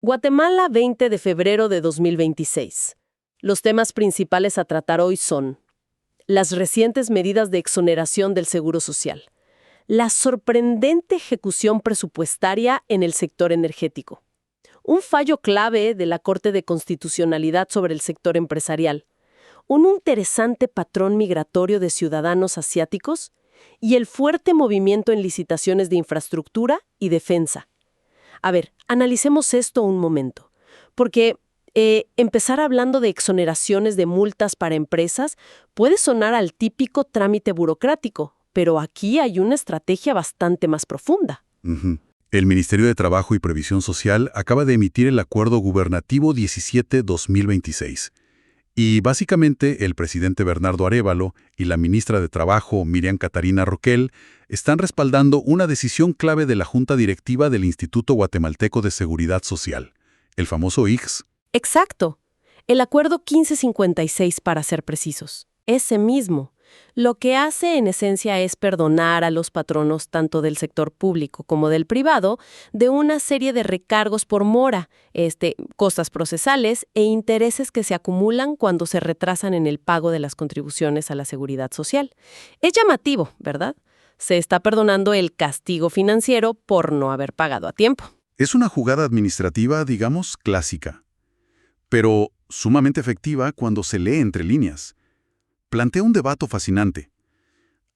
Guatemala, 20 de febrero de 2026. Los temas principales a tratar hoy son las recientes medidas de exoneración del Seguro Social, la sorprendente ejecución presupuestaria en el sector energético, un fallo clave de la Corte de Constitucionalidad sobre el sector empresarial, un interesante patrón migratorio de ciudadanos asiáticos y el fuerte movimiento en licitaciones de infraestructura y defensa. A ver, analicemos esto un momento, porque empezar hablando de exoneraciones de multas para empresas puede sonar al típico trámite burocrático, pero aquí hay una estrategia bastante más profunda. El Ministerio de Trabajo y Previsión Social acaba de emitir el Acuerdo Gubernativo 17-2026. Y básicamente el presidente Bernardo Arévalo y la ministra de Trabajo, Miriam Catarina Roquel, están respaldando una decisión clave de la Junta Directiva del Instituto Guatemalteco de Seguridad Social, el famoso IGS. Exacto. El Acuerdo 1556, para ser precisos. Ese mismo. Lo que hace en esencia es perdonar a los patronos tanto del sector público como del privado de una serie de recargos por mora, costas procesales e intereses que se acumulan cuando se retrasan en el pago de las contribuciones a la seguridad social. Es llamativo, ¿verdad? Se está perdonando el castigo financiero por no haber pagado a tiempo. Es una jugada administrativa, digamos, clásica, pero sumamente efectiva cuando se lee entre líneas. Plantea un debate fascinante.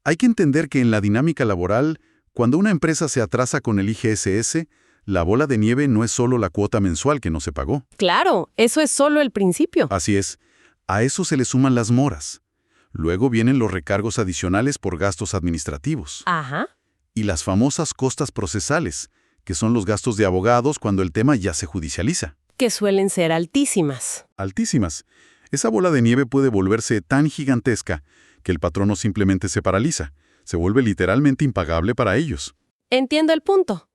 Hay que entender que en la dinámica laboral, cuando una empresa se atrasa con el IGSS, la bola de nieve no es solo la cuota mensual que no se pagó. Claro, eso es solo el principio. Así es. A eso se le suman las moras. Luego vienen los recargos adicionales por gastos administrativos. Ajá. Y las famosas costas procesales, que son los gastos de abogados cuando el tema ya se judicializa. Que suelen ser altísimas. Altísimas. Esa bola de nieve puede volverse tan gigantesca que el patrono simplemente se paraliza. Se vuelve literalmente impagable para ellos. Entiendo el punto.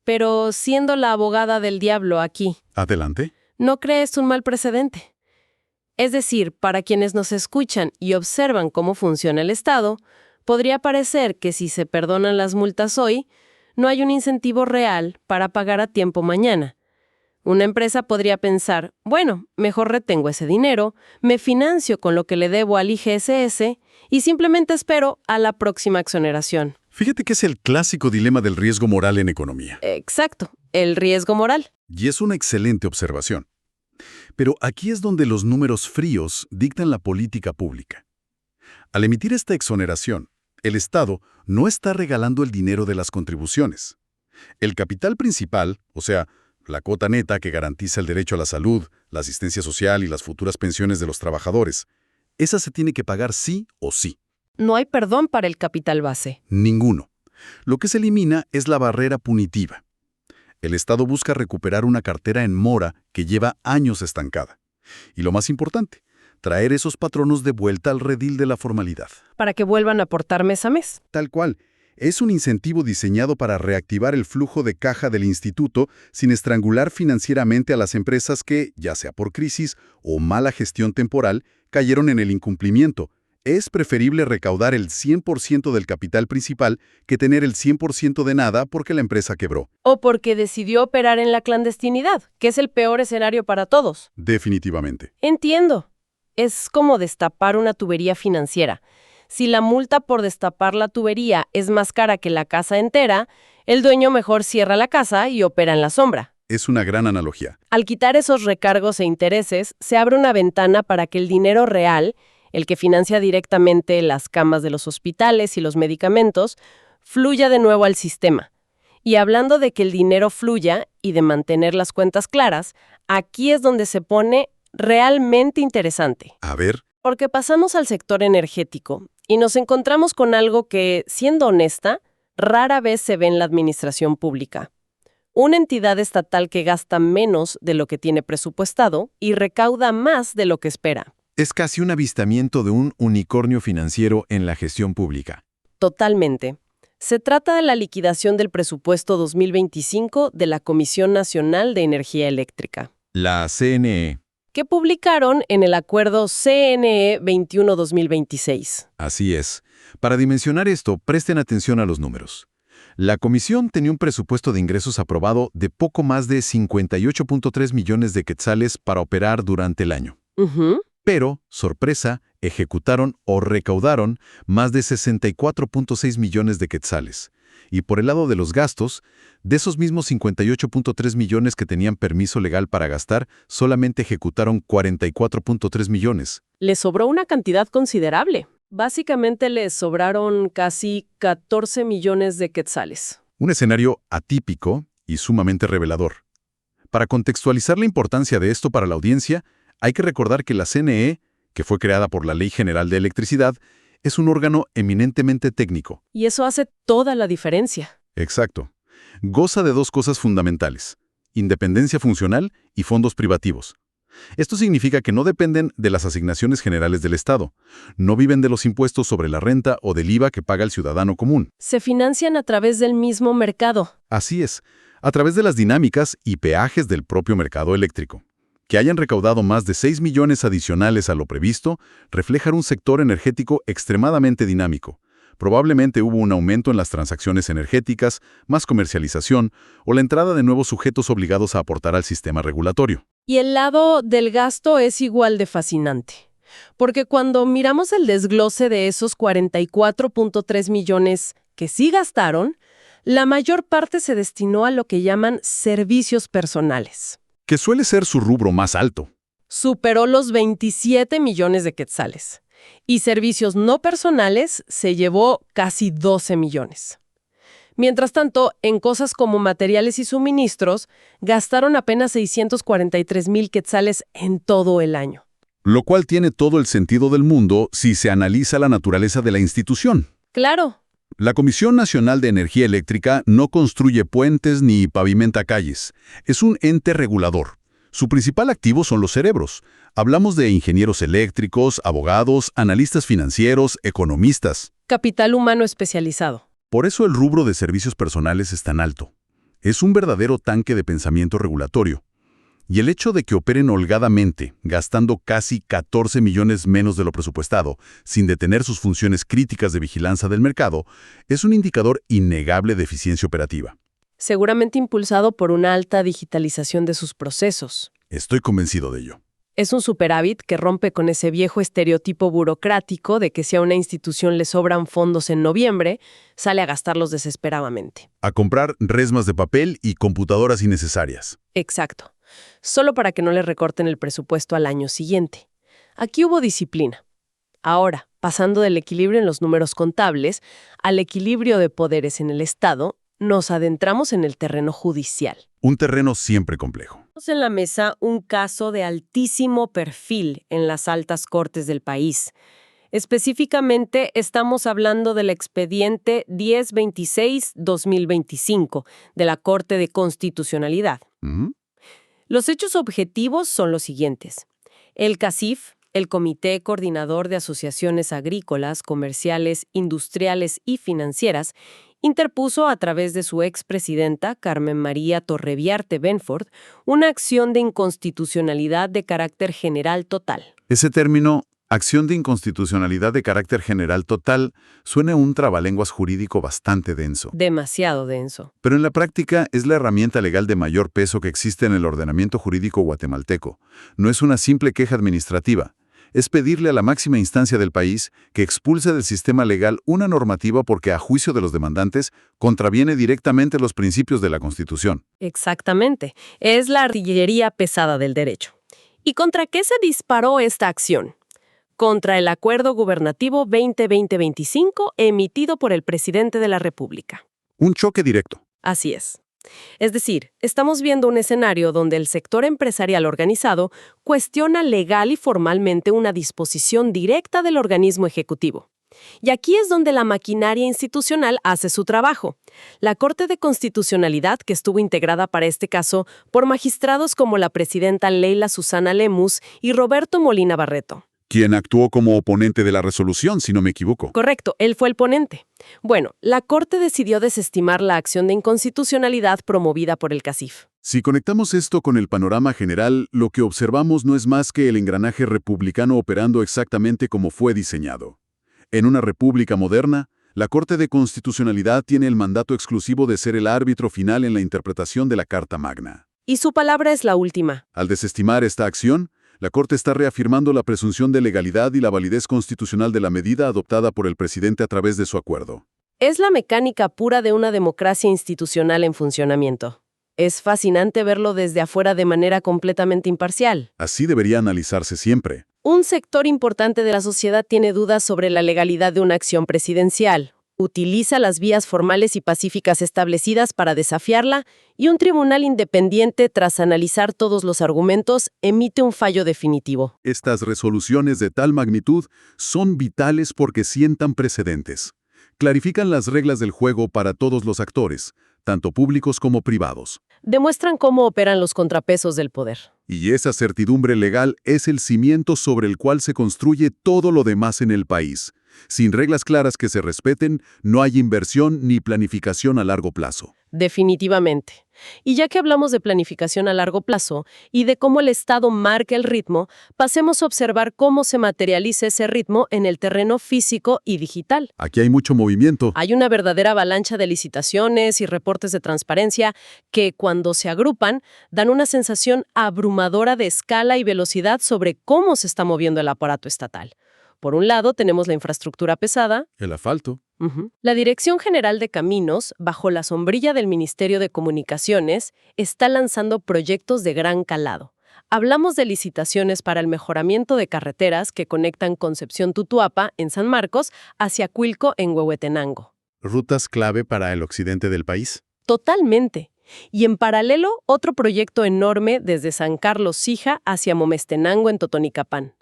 Pero siendo la abogada del diablo aquí, Adelante. ¿no crees un mal precedente? Es decir, para quienes nos escuchan y observan cómo funciona el Estado, podría parecer que si se perdonan las multas hoy, no hay un incentivo real para pagar a tiempo mañana. Una empresa podría pensar, bueno, mejor retengo ese dinero, me financio con lo que le debo al IGSS y simplemente espero a la próxima exoneración. Fíjate que es el clásico dilema del riesgo moral en economía. Exacto, el riesgo moral. Y es una excelente observación. Pero aquí es donde los números fríos dictan la política pública. Al emitir esta exoneración, el Estado no está regalando el dinero de las contribuciones. El capital principal, o sea, la cuota neta que garantiza el derecho a la salud, la asistencia social y las futuras pensiones de los trabajadores, esa se tiene que pagar sí o sí. No hay perdón para el capital base. Ninguno. Lo que se elimina es la barrera punitiva. El Estado busca recuperar una cartera en mora que lleva años estancada. Y lo más importante, traer esos patronos de vuelta al redil de la formalidad. Para que vuelvan a aportar mes a mes. Tal cual. Es un incentivo diseñado para reactivar el flujo de caja del instituto sin estrangular financieramente a las empresas que, ya sea por crisis o mala gestión temporal, cayeron en el incumplimiento. Es preferible recaudar el 100% del capital principal que tener el 100% de nada porque la empresa quebró. O porque decidió operar en la clandestinidad, que es el peor escenario para todos. Definitivamente. Entiendo. Es como destapar una tubería financiera. Si la multa por destapar la tubería es más cara que la casa entera, el dueño mejor cierra la casa y opera en la sombra. Es una gran analogía. Al quitar esos recargos e intereses, se abre una ventana para que el dinero real, el que financia directamente las camas de los hospitales y los medicamentos, fluya de nuevo al sistema. Y hablando de que el dinero fluya y de mantener las cuentas claras, aquí es donde se pone realmente interesante. A ver. Porque pasamos al sector energético y nos encontramos con algo que, siendo honesta, rara vez se ve en la administración pública. Una entidad estatal que gasta menos de lo que tiene presupuestado y recauda más de lo que espera. Es casi un avistamiento de un unicornio financiero en la gestión pública. Totalmente. Se trata de la liquidación del presupuesto 2025 de la Comisión Nacional de Energía Eléctrica. La CNE. Que publicaron en el Acuerdo CNE 21-2026. Así es. Para dimensionar esto, presten atención a los números. La comisión tenía un presupuesto de ingresos aprobado de poco más de 58.3 millones de quetzales para operar durante el año. Ujú. Pero, sorpresa, ejecutaron o recaudaron más de 64.6 millones de quetzales. Y por el lado de los gastos, de esos mismos 58.3 millones que tenían permiso legal para gastar, solamente ejecutaron 44.3 millones. Les sobró una cantidad considerable. Básicamente les sobraron casi 14 millones de quetzales. Un escenario atípico y sumamente revelador. Para contextualizar la importancia de esto para la audiencia, hay que recordar que la CNE, que fue creada por la Ley General de Electricidad, es un órgano eminentemente técnico. Y eso hace toda la diferencia. Exacto. Goza de dos cosas fundamentales: independencia funcional y fondos privativos. Esto significa que no dependen de las asignaciones generales del Estado, no viven de los impuestos sobre la renta o del IVA que paga el ciudadano común. Se financian a través del mismo mercado. Así es, a través de las dinámicas y peajes del propio mercado eléctrico. Que hayan recaudado más de 6 millones adicionales a lo previsto refleja un sector energético extremadamente dinámico. Probablemente hubo un aumento en las transacciones energéticas, más comercialización o la entrada de nuevos sujetos obligados a aportar al sistema regulatorio. Y el lado del gasto es igual de fascinante. Porque cuando miramos el desglose de esos 44.3 millones que sí gastaron, la mayor parte se destinó a lo que llaman servicios personales. Que suele ser su rubro más alto. Superó los 27 millones de quetzales. Y servicios no personales se llevó casi 12 millones. Mientras tanto, en cosas como materiales y suministros, gastaron apenas 643,000 quetzales en todo el año. Lo cual tiene todo el sentido del mundo si se analiza la naturaleza de la institución. Claro. La Comisión Nacional de Energía Eléctrica no construye puentes ni pavimenta calles. Es un ente regulador. Su principal activo son los cerebros. Hablamos de ingenieros eléctricos, abogados, analistas financieros, economistas. Capital humano especializado. Por eso el rubro de servicios personales es tan alto. Es un verdadero tanque de pensamiento regulatorio. Y el hecho de que operen holgadamente, gastando casi 14 millones menos de lo presupuestado, sin detener sus funciones críticas de vigilancia del mercado, es un indicador innegable de eficiencia operativa. Seguramente impulsado por una alta digitalización de sus procesos. Estoy convencido de ello. Es un superávit que rompe con ese viejo estereotipo burocrático de que si a una institución le sobran fondos en noviembre, sale a gastarlos desesperadamente. A comprar resmas de papel y computadoras innecesarias. Exacto. Solo para que no le recorten el presupuesto al año siguiente. Aquí hubo disciplina. Ahora, pasando del equilibrio en los números contables al equilibrio de poderes en el Estado, nos adentramos en el terreno judicial. Un terreno siempre complejo. Tenemos en la mesa un caso de altísimo perfil en las altas cortes del país. Específicamente, estamos hablando del expediente 1026-2025 de la Corte de Constitucionalidad. Los hechos objetivos son los siguientes. El CACIF, el Comité Coordinador de Asociaciones Agrícolas, Comerciales, Industriales y Financieras, interpuso a través de su expresidenta, Carmen María Torreviarte Benford, una acción de inconstitucionalidad de carácter general total. Ese término, acción de inconstitucionalidad de carácter general total, suena un trabalenguas jurídico bastante denso. Demasiado denso. Pero en la práctica es la herramienta legal de mayor peso que existe en el ordenamiento jurídico guatemalteco. No es una simple queja administrativa. Es pedirle a la máxima instancia del país que expulse del sistema legal una normativa porque, a juicio de los demandantes, contraviene directamente los principios de la Constitución. Exactamente. Es la artillería pesada del derecho. ¿Y contra qué se disparó esta acción? Contra el Acuerdo Gubernativo 2020-25 emitido por el presidente de la República. Un choque directo. Así es. Es decir, estamos viendo un escenario donde el sector empresarial organizado cuestiona legal y formalmente una disposición directa del organismo ejecutivo. Y aquí es donde la maquinaria institucional hace su trabajo. La Corte de Constitucionalidad, que estuvo integrada para este caso por magistrados como la presidenta Leila Susana Lemus y Roberto Molina Barreto. Quien actuó como oponente de la resolución, si no me equivoco. Correcto, él fue el ponente. Bueno, la Corte decidió desestimar la acción de inconstitucionalidad promovida por el CACIF. Si conectamos esto con el panorama general, lo que observamos no es más que el engranaje republicano operando exactamente como fue diseñado. En una república moderna, La Corte de Constitucionalidad tiene el mandato exclusivo de ser el árbitro final en la interpretación de la Carta Magna. Y su palabra es la última. Al desestimar esta acción, la Corte está reafirmando la presunción de legalidad y la validez constitucional de la medida adoptada por el presidente a través de su acuerdo. Es la mecánica pura de una democracia institucional en funcionamiento. Es fascinante verlo desde afuera de manera completamente imparcial. Así debería analizarse siempre. Un sector importante de la sociedad tiene dudas sobre la legalidad de una acción presidencial. Utiliza las vías formales y pacíficas establecidas para desafiarla y un tribunal independiente, tras analizar todos los argumentos, emite un fallo definitivo. Estas resoluciones de tal magnitud son vitales porque sientan precedentes. Clarifican las reglas del juego para todos los actores, tanto públicos como privados. Demuestran cómo operan los contrapesos del poder. Y esa certidumbre legal es el cimiento sobre el cual se construye todo lo demás en el país. Sin reglas claras que se respeten, no hay inversión ni planificación a largo plazo. Definitivamente. Y ya que hablamos de planificación a largo plazo y de cómo el Estado marca el ritmo, pasemos a observar cómo se materializa ese ritmo en el terreno físico y digital. Aquí hay mucho movimiento. Hay una verdadera avalancha de licitaciones y reportes de transparencia que, cuando se agrupan, dan una sensación abrumadora de escala y velocidad sobre cómo se está moviendo el aparato estatal. Por un lado, tenemos la infraestructura pesada. El asfalto. La Dirección General de Caminos, bajo la sombrilla del Ministerio de Comunicaciones, está lanzando proyectos de gran calado. Hablamos de licitaciones para el mejoramiento de carreteras que conectan Concepción-Tutuapa, en San Marcos, hacia Cuilco, en Huehuetenango. Rutas clave para el occidente del país. Totalmente. Y en paralelo, otro proyecto enorme desde San Carlos Sija hacia Momestenango, en Totonicapán.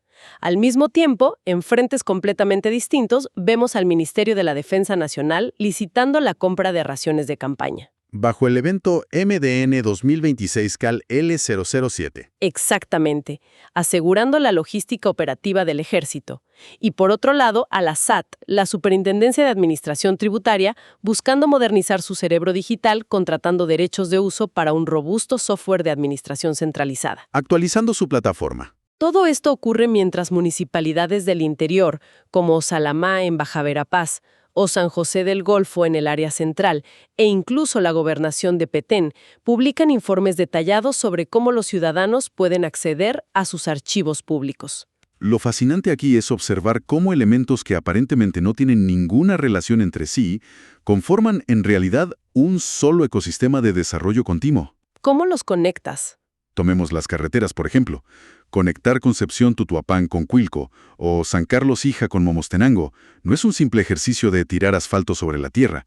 Al mismo tiempo, en frentes completamente distintos, vemos al Ministerio de la Defensa Nacional licitando la compra de raciones de campaña. Bajo el evento MDN 2026 Cal L007. Exactamente, asegurando la logística operativa del Ejército. Y por otro lado, a la SAT, la Superintendencia de Administración Tributaria, buscando modernizar su cerebro digital, contratando derechos de uso para un robusto software de administración centralizada. Actualizando su plataforma. Todo esto ocurre mientras municipalidades del interior, como Salamá en Baja Verapaz, o San José del Golfo en el área central, e incluso la gobernación de Petén, publican informes detallados sobre cómo los ciudadanos pueden acceder a sus archivos públicos. Lo fascinante aquí es observar cómo elementos que aparentemente no tienen ninguna relación entre sí, conforman en realidad un solo ecosistema de desarrollo continuo. ¿Cómo los conectas? Tomemos las carreteras, por ejemplo. Conectar Concepción-Tutuapán con Cuilco o San Carlos Sija con Momostenango no es un simple ejercicio de tirar asfalto sobre la tierra.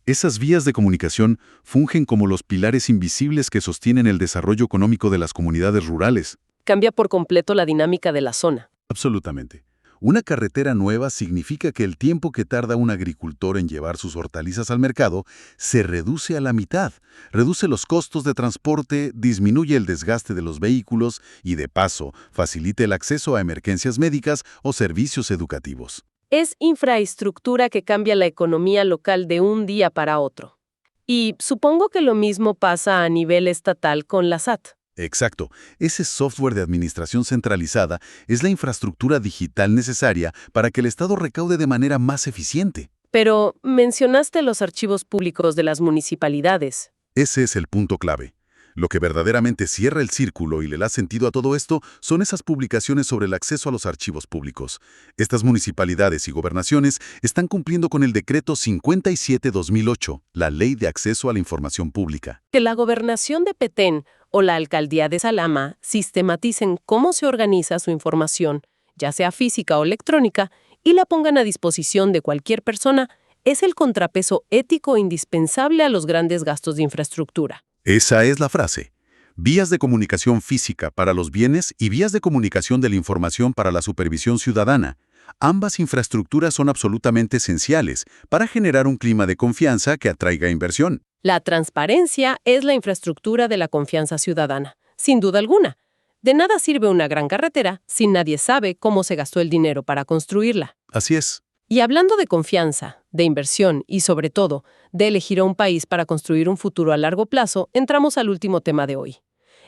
Esas vías de comunicación fungen como los pilares invisibles que sostienen el desarrollo económico de las comunidades rurales. Cambia por completo la dinámica de la zona. Absolutamente. Una carretera nueva significa que el tiempo que tarda un agricultor en llevar sus hortalizas al mercado se reduce a la mitad, reduce los costos de transporte, disminuye el desgaste de los vehículos y, de paso, facilita el acceso a emergencias médicas o servicios educativos. Es infraestructura que cambia la economía local de un día para otro. Y supongo que lo mismo pasa a nivel estatal con la SAT. Exacto. Ese software de administración centralizada es la infraestructura digital necesaria para que el Estado recaude de manera más eficiente. Pero mencionaste los archivos públicos de las municipalidades. Ese es el punto clave. Lo que verdaderamente cierra el círculo y le da sentido a todo esto son esas publicaciones sobre el acceso a los archivos públicos. Estas municipalidades y gobernaciones están cumpliendo con el Decreto 57/2008, la Ley de Acceso a la Información Pública. Que la gobernación de Petén o la alcaldía de Salama sistematicen cómo se organiza su información, ya sea física o electrónica, y la pongan a disposición de cualquier persona, es el contrapeso ético indispensable a los grandes gastos de infraestructura. Esa es la frase. Vías de comunicación física para los bienes y vías de comunicación de la información para la supervisión ciudadana. Ambas infraestructuras son absolutamente esenciales para generar un clima de confianza que atraiga inversión. La transparencia es la infraestructura de la confianza ciudadana, sin duda alguna. De nada sirve una gran carretera si nadie sabe cómo se gastó el dinero para construirla. Así es. Y hablando de confianza, de inversión y, sobre todo, de elegir a un país para construir un futuro a largo plazo, entramos al último tema de hoy.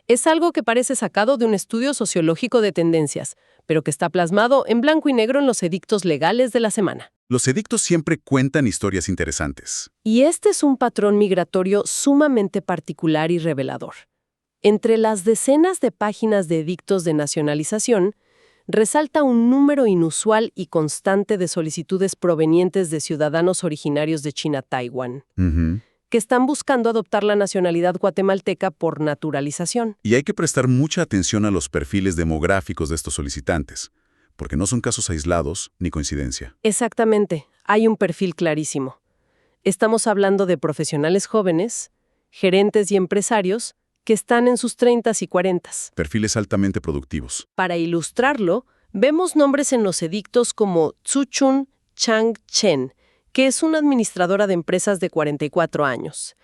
Es algo que parece sacado de un estudio sociológico de tendencias, pero que está plasmado en blanco y negro en los edictos legales de la semana. Los edictos siempre cuentan historias interesantes. Y este es un patrón migratorio sumamente particular y revelador. Entre las decenas de páginas de edictos de nacionalización, resalta un número inusual y constante de solicitudes provenientes de ciudadanos originarios de China-Taiwán, que están buscando adoptar la nacionalidad guatemalteca por naturalización. Y hay que prestar mucha atención a los perfiles demográficos de estos solicitantes, porque no son casos aislados ni coincidencia. Exactamente, hay un perfil clarísimo. Estamos hablando de profesionales jóvenes, gerentes y empresarios que están en sus 30s y 40s. Perfiles altamente productivos. Para ilustrarlo, vemos nombres en los edictos como Tzu-Chun Chang Chen, que es una administradora de empresas de 44 años.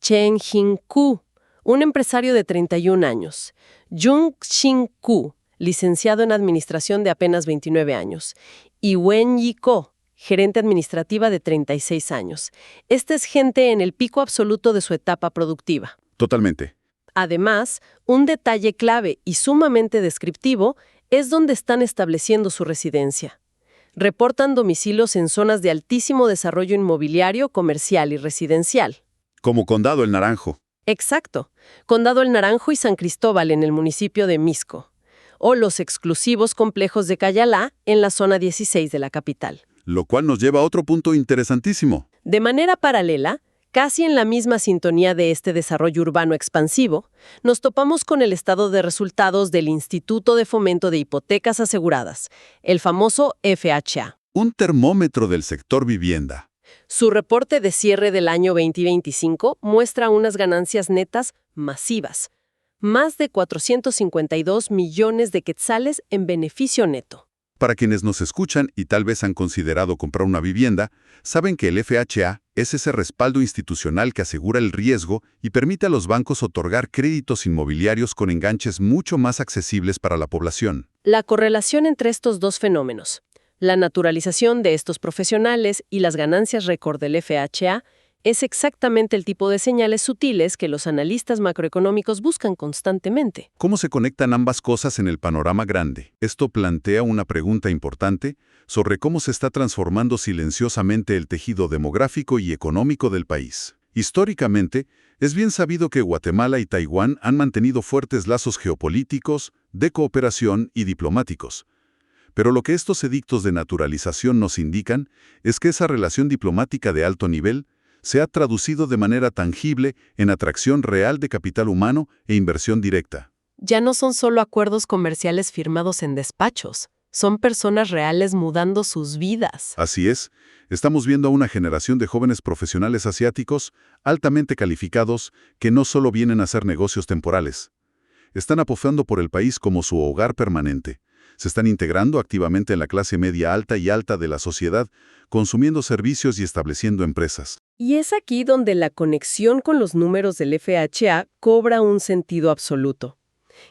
Chen Jin-Ku, un empresario de 31 años. Jung Shin-Ku, licenciado en administración de apenas 29 años. Y Wen Yi-Ko, gerente administrativa de 36 años. Esta es gente en el pico absoluto de su etapa productiva. Totalmente. Además, un detalle clave y sumamente descriptivo es donde están estableciendo su residencia. Reportan domicilios en zonas de altísimo desarrollo inmobiliario, comercial y residencial. Como Condado El Naranjo. Exacto. Condado El Naranjo y San Cristóbal en el municipio de Misco. O los exclusivos complejos de Cayalá en la zona 16 de la capital. Lo cual nos lleva a otro punto interesantísimo. De manera paralela, casi en la misma sintonía de este desarrollo urbano expansivo, nos topamos con el estado de resultados del Instituto de Fomento de Hipotecas Aseguradas, el famoso FHA. Un termómetro del sector vivienda. Su reporte de cierre del año 2025 muestra unas ganancias netas masivas, más de 452 millones de quetzales en beneficio neto. Para quienes nos escuchan y tal vez han considerado comprar una vivienda, saben que el FHA es ese respaldo institucional que asegura el riesgo y permite a los bancos otorgar créditos inmobiliarios con enganches mucho más accesibles para la población. La correlación entre estos dos fenómenos, la naturalización de estos profesionales y las ganancias récord del FHA, es exactamente el tipo de señales sutiles que los analistas macroeconómicos buscan constantemente. ¿Cómo se conectan ambas cosas en el panorama grande? Esto plantea una pregunta importante sobre cómo se está transformando silenciosamente el tejido demográfico y económico del país. Históricamente, es bien sabido que Guatemala y Taiwán han mantenido fuertes lazos geopolíticos, de cooperación y diplomáticos. Pero lo que estos edictos de naturalización nos indican es que esa relación diplomática de alto nivel se ha traducido de manera tangible en atracción real de capital humano e inversión directa. Ya no son solo acuerdos comerciales firmados en despachos, son personas reales mudando sus vidas. Así es, estamos viendo a una generación de jóvenes profesionales asiáticos altamente calificados que no solo vienen a hacer negocios temporales. Están apostando por el país como su hogar permanente. Se están integrando activamente en la clase media alta y alta de la sociedad, consumiendo servicios y estableciendo empresas. Y es aquí donde la conexión con los números del FHA cobra un sentido absoluto.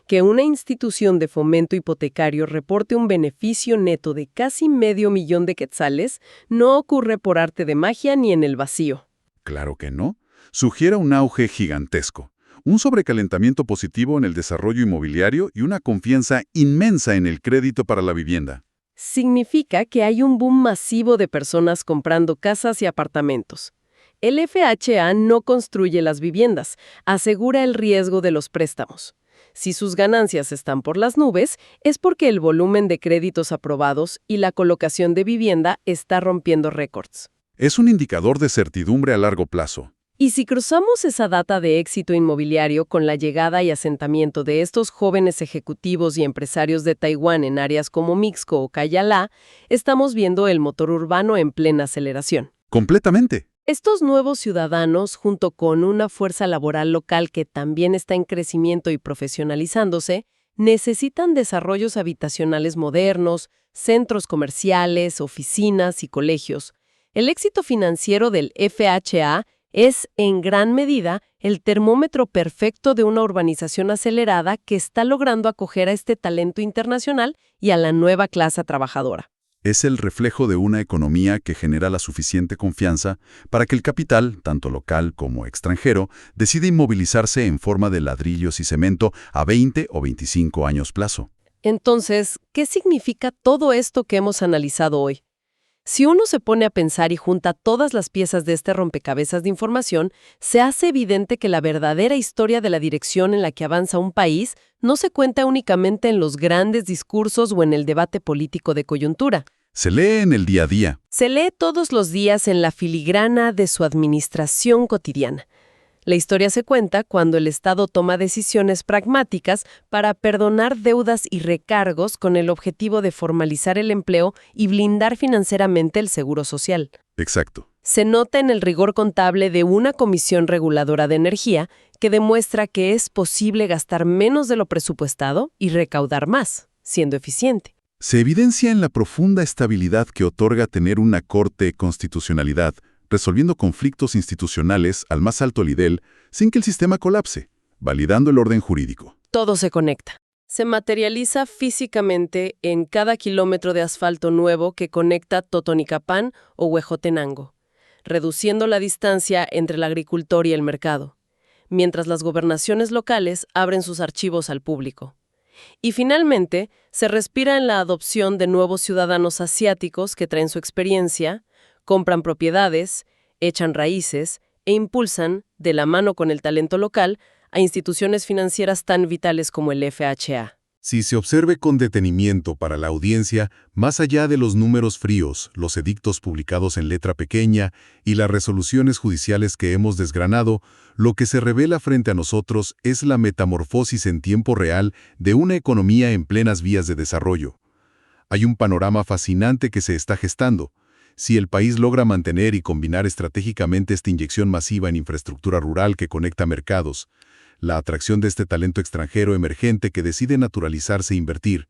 Que una institución de fomento hipotecario reporte un beneficio neto de casi $500,000 de quetzales no ocurre por arte de magia ni en el vacío. Claro que no. Sugiere un auge gigantesco, un sobrecalentamiento positivo en el desarrollo inmobiliario y una confianza inmensa en el crédito para la vivienda. Significa que hay un boom masivo de personas comprando casas y apartamentos. El FHA no construye las viviendas, asegura el riesgo de los préstamos. Si sus ganancias están por las nubes, es porque el volumen de créditos aprobados y la colocación de vivienda está rompiendo récords. Es un indicador de certidumbre a largo plazo. Y si cruzamos esa data de éxito inmobiliario con la llegada y asentamiento de estos jóvenes ejecutivos y empresarios de Taiwán en áreas como Mixco o Cayalá, estamos viendo el motor urbano en plena aceleración. Completamente. Estos nuevos ciudadanos, junto con una fuerza laboral local que también está en crecimiento y profesionalizándose, necesitan desarrollos habitacionales modernos, centros comerciales, oficinas y colegios. El éxito financiero del FHA es, en gran medida, el termómetro perfecto de una urbanización acelerada que está logrando acoger a este talento internacional y a la nueva clase trabajadora. Es el reflejo de una economía que genera la suficiente confianza para que el capital, tanto local como extranjero, decida inmovilizarse en forma de ladrillos y cemento a 20 o 25 años plazo. Entonces, ¿qué significa todo esto que hemos analizado hoy? Si uno se pone a pensar y junta todas las piezas de este rompecabezas de información, se hace evidente que la verdadera historia de la dirección en la que avanza un país no se cuenta únicamente en los grandes discursos o en el debate político de coyuntura. Se lee en el día a día. Se lee todos los días en la filigrana de su administración cotidiana. La historia se cuenta cuando el Estado toma decisiones pragmáticas para perdonar deudas y recargos con el objetivo de formalizar el empleo y blindar financieramente el seguro social. Exacto. Se nota en el rigor contable de una comisión reguladora de energía que demuestra que es posible gastar menos de lo presupuestado y recaudar más, siendo eficiente. Se evidencia en la profunda estabilidad que otorga tener una Corte de Constitucionalidad, resolviendo conflictos institucionales al más alto nivel sin que el sistema colapse, validando el orden jurídico. Todo se conecta. Se materializa físicamente en cada kilómetro de asfalto nuevo que conecta Totonicapán o Huejotenango, reduciendo la distancia entre el agricultor y el mercado, mientras las gobernaciones locales abren sus archivos al público. Y finalmente, se respira en la adopción de nuevos ciudadanos asiáticos que traen su experiencia, compran propiedades, echan raíces e impulsan, de la mano con el talento local, a instituciones financieras tan vitales como el FHA. Si se observe con detenimiento para la audiencia, más allá de los números fríos, los edictos publicados en letra pequeña y las resoluciones judiciales que hemos desgranado, lo que se revela frente a nosotros es la metamorfosis en tiempo real de una economía en plenas vías de desarrollo. Hay un panorama fascinante que se está gestando. Si el país logra mantener y combinar estratégicamente esta inyección masiva en infraestructura rural que conecta mercados, la atracción de este talento extranjero emergente que decide naturalizarse e invertir,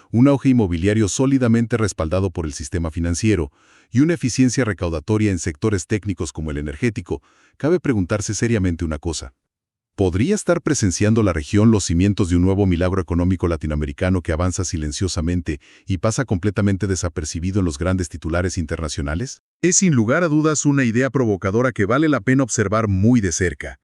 un auge inmobiliario sólidamente respaldado por el sistema financiero y una eficiencia recaudatoria en sectores técnicos como el energético, cabe preguntarse seriamente una cosa. ¿Podría estar presenciando la región los cimientos de un nuevo milagro económico latinoamericano que avanza silenciosamente y pasa completamente desapercibido en los grandes titulares internacionales? Es sin lugar a dudas una idea provocadora que vale la pena observar muy de cerca.